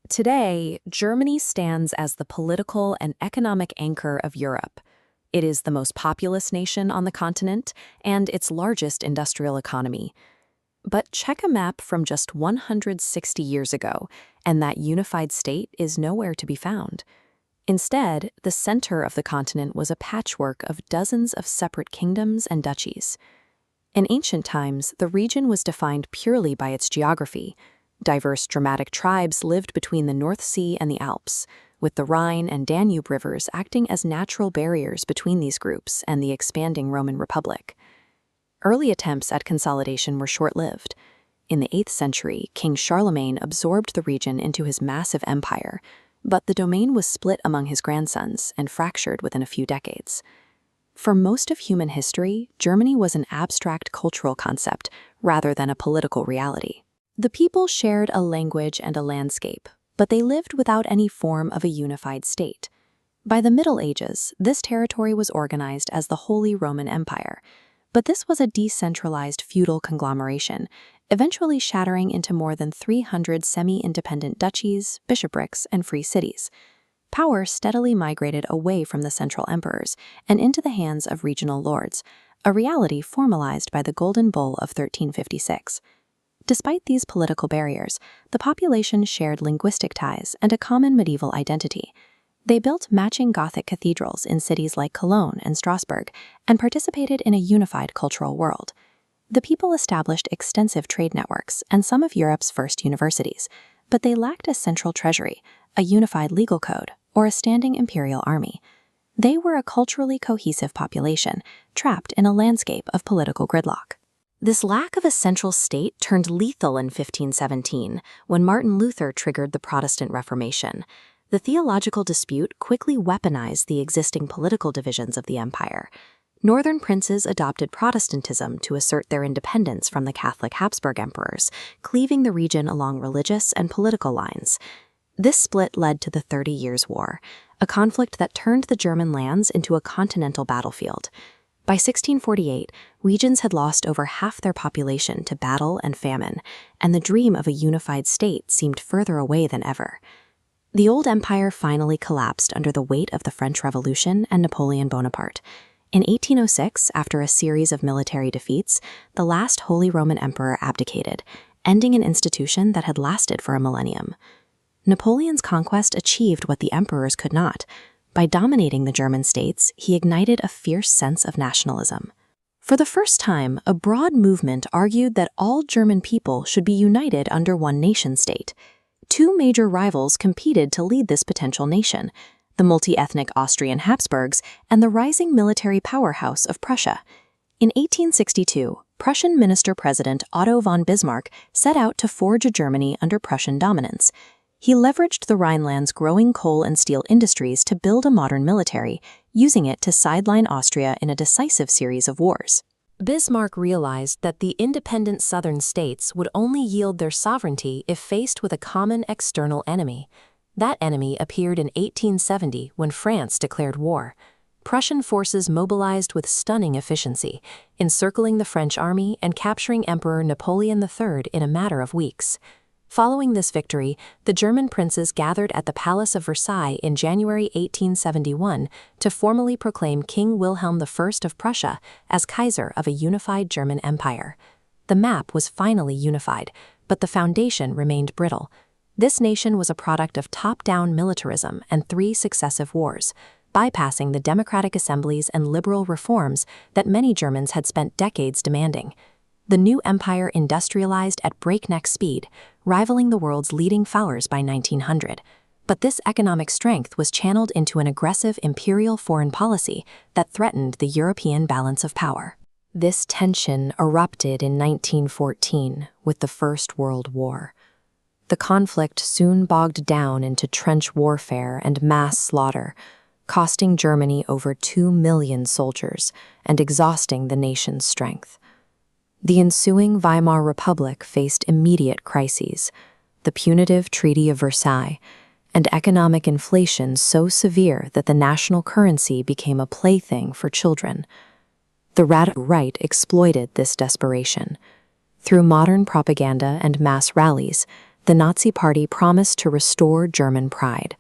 Today, Germany stands as the political and economic anchor of Europe. It is the most populous nation on the continent and its largest industrial economy. But check a map from just 160 years ago, and that unified state is nowhere to be found. Instead, the center of the continent was a patchwork of dozens of separate kingdoms and duchies. In ancient times, the region was defined purely by its geography. Diverse Germanic tribes lived between the North Sea and the Alps, with the Rhine and Danube rivers acting as natural barriers between these groups and the expanding Roman Republic. Early attempts at consolidation were short-lived. In the 8th century, King Charlemagne absorbed the region into his massive empire, but the domain was split among his grandsons and fractured within a few decades. For most of human history, Germany was an abstract cultural concept rather than a political reality. The people shared a language and a landscape, but they lived without any form of a unified state. By the Middle Ages, this territory was organized as the Holy Roman Empire, but this was a decentralized feudal conglomeration, eventually shattering into more than 300 semi-independent duchies, bishoprics, and free cities. Power steadily migrated away from the central emperors and into the hands of regional lords, a reality formalized by the Golden Bull of 1356. Despite these political barriers, the population shared linguistic ties and a common medieval identity. They built matching Gothic cathedrals in cities like Cologne and Strasbourg and participated in a unified cultural world. The people established extensive trade networks and some of Europe's first universities, but they lacked a central treasury, a unified legal code, or a standing imperial army. They were a culturally cohesive population, trapped in a landscape of political gridlock. This lack of a central state turned lethal in 1517, when Martin Luther triggered the Protestant Reformation. The theological dispute quickly weaponized the existing political divisions of the empire. Northern princes adopted Protestantism to assert their independence from the Catholic Habsburg emperors, cleaving the region along religious and political lines. This split led to the 30 Years' War, a conflict that turned the German lands into a continental battlefield. By 1648, regions had lost over half their population to battle and famine, and the dream of a unified state seemed further away than ever. The old empire finally collapsed under the weight of the French Revolution and Napoleon Bonaparte. In 1806, after a series of military defeats, the last Holy Roman Emperor abdicated, ending an institution that had lasted for a millennium. Napoleon's conquest achieved what the emperors could not. By dominating the German states, he ignited a fierce sense of nationalism. For the first time, a broad movement argued that all German people should be united under one nation-state. Two major rivals competed to lead this potential nation: the multi-ethnic Austrian Habsburgs and the rising military powerhouse of Prussia. In 1862, Prussian Minister-President Otto von Bismarck set out to forge a Germany under Prussian dominance. He leveraged the Rhineland's growing coal and steel industries to build a modern military, using it to sideline Austria in a decisive series of wars. Bismarck realized that the independent southern states would only yield their sovereignty if faced with a common external enemy. That enemy appeared in 1870 when France declared war. Prussian forces mobilized with stunning efficiency, encircling the French army and capturing Emperor Napoleon III in a matter of weeks. Following this victory, the German princes gathered at the Palace of Versailles in January 1871 to formally proclaim King Wilhelm I of Prussia as Kaiser of a unified German empire. The map was finally unified, but the foundation remained brittle. This nation was a product of top-down militarism and 3 successive wars, bypassing the democratic assemblies and liberal reforms that many Germans had spent decades demanding. The new empire industrialized at breakneck speed, rivaling the world's leading fowlers by 1900. But this economic strength was channeled into an aggressive imperial foreign policy that threatened the European balance of power. This tension erupted in 1914 with the First World War. The conflict soon bogged down into trench warfare and mass slaughter, costing Germany over 2 million soldiers and exhausting the nation's strength. The ensuing Weimar Republic faced immediate crises: the punitive Treaty of Versailles, and economic inflation so severe that the national currency became a plaything for children. The radical right exploited this desperation. Through modern propaganda and mass rallies, the Nazi Party promised to restore German pride,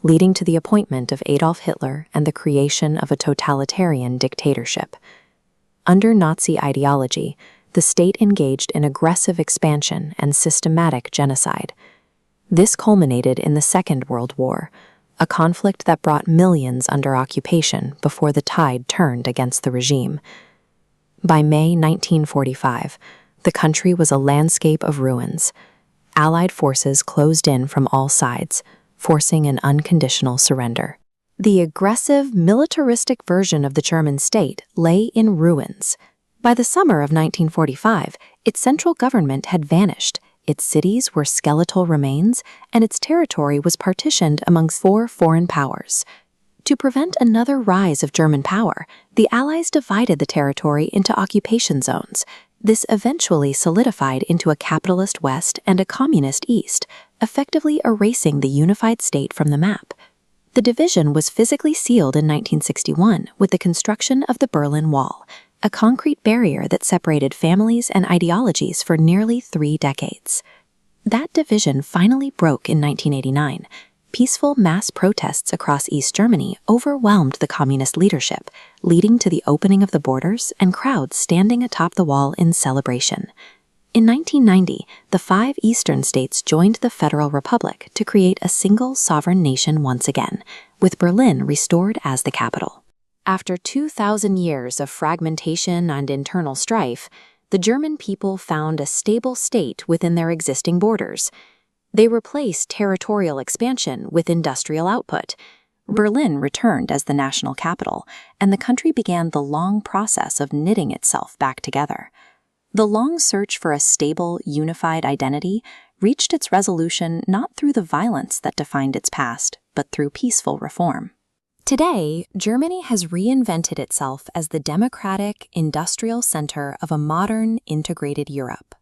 leading to the appointment of Adolf Hitler and the creation of a totalitarian dictatorship. Under Nazi ideology, the state engaged in aggressive expansion and systematic genocide. This culminated in the Second World War, a conflict that brought millions under occupation before the tide turned against the regime. By May 1945, the country was a landscape of ruins. Allied forces closed in from all sides, forcing an unconditional surrender. The aggressive, militaristic version of the German state lay in ruins. By the summer of 1945, its central government had vanished, its cities were skeletal remains, and its territory was partitioned amongst 4 foreign powers. To prevent another rise of German power, the Allies divided the territory into occupation zones. This eventually solidified into a capitalist West and a communist East, effectively erasing the unified state from the map. The division was physically sealed in 1961 with the construction of the Berlin Wall, a concrete barrier that separated families and ideologies for nearly 3 decades. That division finally broke in 1989. Peaceful mass protests across East Germany overwhelmed the communist leadership, leading to the opening of the borders and crowds standing atop the wall in celebration. In 1990, the 5 eastern states joined the Federal Republic to create a single sovereign nation once again, with Berlin restored as the capital. After 2,000 years of fragmentation and internal strife, the German people found a stable state within their existing borders. They replaced territorial expansion with industrial output. Berlin returned as the national capital, and the country began the long process of knitting itself back together. The long search for a stable, unified identity reached its resolution not through the violence that defined its past, but through peaceful reform. Today, Germany has reinvented itself as the democratic, industrial center of a modern, integrated Europe.